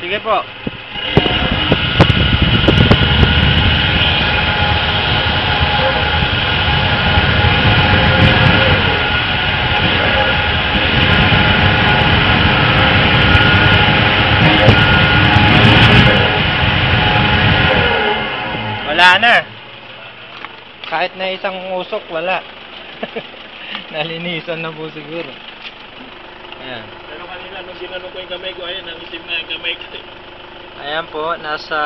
Sige po. Wala na. Kahit na isang usok, wala. Nalinisan na po siguro. Ayan. Pero kanina, nung ginanong ko yung kamay ko, ayan, nangitim na yung kamay ko. Ayan po, nasa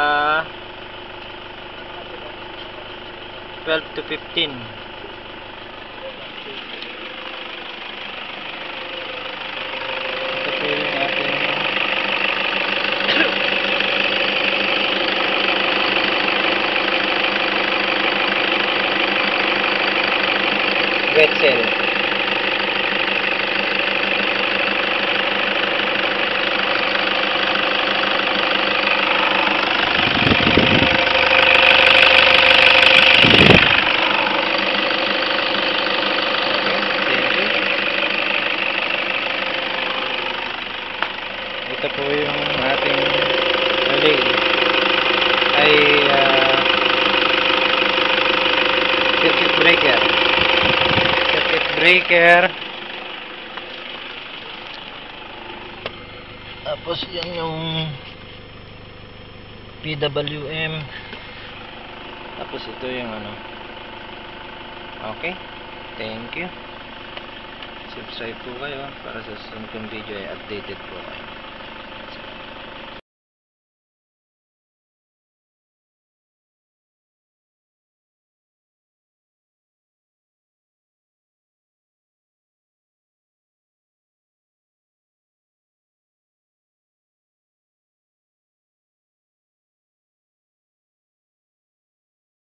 12 to 15. Ito po yung ating wet cell. Ito po yung ating relay ay circuit breaker. Tapos yan yung PWM. Tapos ito yung ano. Okay, thank you. Subscribe po kayo para sa susunod kong video ay updated po kayo.